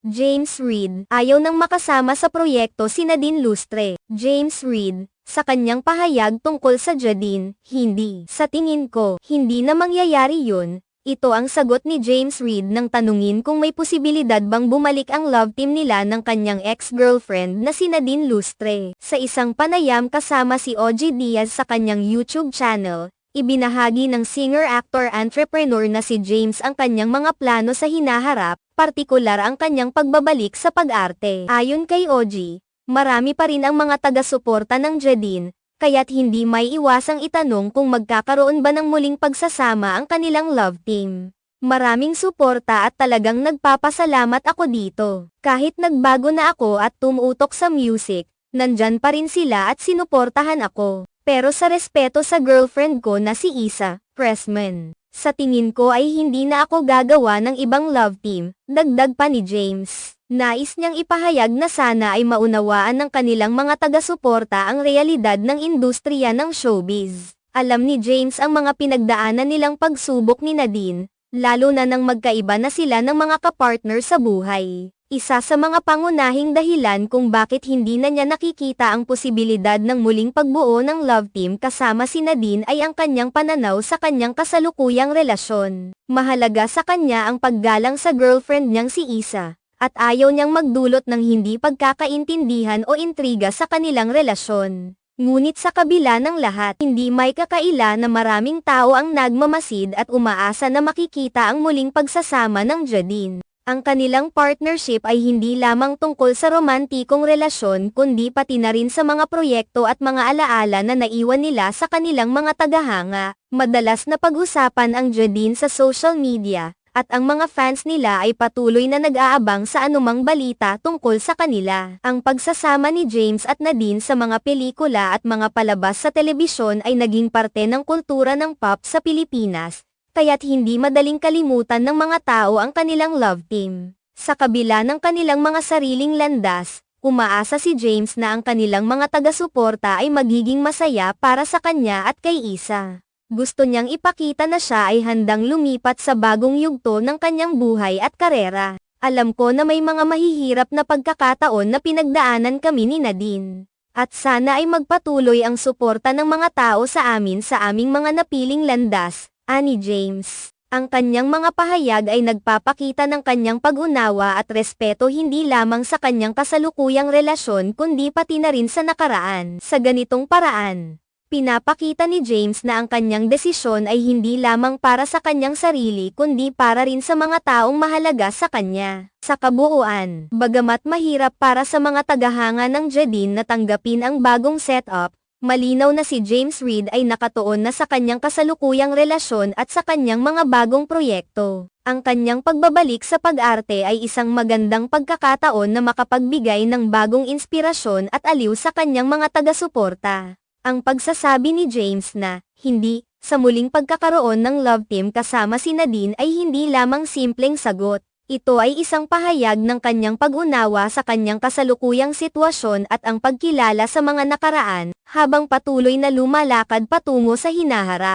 James Reid, ayaw nang makasama sa proyekto si Nadine Lustre. James Reid, sa kanyang pahayag tungkol sa Jadine, hindi. Sa tingin ko, hindi na mangyayari yun. Ito ang sagot ni James Reid nang tanungin kung may posibilidad bang bumalik ang love team nila ng kanyang ex-girlfriend na si Nadine Lustre. Sa isang panayam kasama si OG Diaz sa kanyang YouTube channel, ibinahagi ng singer-actor-entrepreneur na si James ang kanyang mga plano sa hinaharap, partikular ang kanyang pagbabalik sa pag-arte. Ayon kay OG, marami pa rin ang mga taga-suporta ng Jadine, kaya't hindi may iwasang itanong kung magkakaroon ba ng muling pagsasama ang kanilang love team. Maraming suporta at talagang nagpapasalamat ako dito. Kahit nagbago na ako at tumutok sa music, nandyan pa rin sila at sinuportahan ako. Pero sa respeto sa girlfriend ko na si Isa Pressman, sa tingin ko ay hindi na ako gagawa ng ibang love team, dagdag pa ni James. Nais niyang ipahayag na sana ay maunawaan ng kanilang mga taga-suporta ang realidad ng industriya ng showbiz. Alam ni James ang mga pinagdaanan nilang pagsubok ni Nadine, lalo na nang magkaiba na sila ng mga kapartner sa buhay. Isa sa mga pangunahing dahilan kung bakit hindi na niya nakikita ang posibilidad ng muling pagbuo ng love team kasama si Nadine ay ang kanyang pananaw sa kanyang kasalukuyang relasyon. Mahalaga sa kanya ang paggalang sa girlfriend niyang si Isa, at ayaw niyang magdulot ng hindi pagkakaintindihan o intriga sa kanilang relasyon. Ngunit sa kabila ng lahat, hindi may kakaila na maraming tao ang nagmamasid at umaasa na makikita ang muling pagsasama ng Jadine. Ang kanilang partnership ay hindi lamang tungkol sa romantikong relasyon kundi pati na rin sa mga proyekto at mga alaala na naiwan nila sa kanilang mga tagahanga. Madalas na pag-usapan ang Jadine sa social media, at ang mga fans nila ay patuloy na nag-aabang sa anumang balita tungkol sa kanila. Ang pagsasama ni James at Nadine sa mga pelikula at mga palabas sa telebisyon ay naging parte ng kultura ng pop sa Pilipinas, kaya't hindi madaling kalimutan ng mga tao ang kanilang love team. Sa kabila ng kanilang mga sariling landas, umaasa si James na ang kanilang mga taga-suporta ay magiging masaya para sa kanya at kay Isa. Gusto niyang ipakita na siya ay handang lumipat sa bagong yugto ng kanyang buhay at karera. Alam ko na may mga mahihirap na pagkakataon na pinagdaanan kami ni Nadine. At sana ay magpatuloy ang suporta ng mga tao sa amin sa aming mga napiling landas, ani James. Ang kanyang mga pahayag ay nagpapakita ng kanyang pag-unawa at respeto hindi lamang sa kanyang kasalukuyang relasyon kundi pati na rin sa nakaraan. Sa ganitong paraan, pinapakita ni James na ang kanyang desisyon ay hindi lamang para sa kanyang sarili kundi para rin sa mga taong mahalaga sa kanya. Sa kabuuan, bagamat mahirap para sa mga tagahanga ng Jadine na tanggapin ang bagong setup, malinaw na si James Reid ay nakatuon na sa kanyang kasalukuyang relasyon at sa kanyang mga bagong proyekto. Ang kanyang pagbabalik sa pag-arte ay isang magandang pagkakataon na makapagbigay ng bagong inspirasyon at aliw sa kanyang mga taga-suporta. Ang pagsasabi ni James na, hindi, sa muling pagkakaroon ng love team kasama si Nadine ay hindi lamang simpleng sagot. Ito ay isang pahayag ng kanyang pag-unawa sa kanyang kasalukuyang sitwasyon at ang pagkilala sa mga nakaraan, habang patuloy na lumalakad patungo sa hinaharap.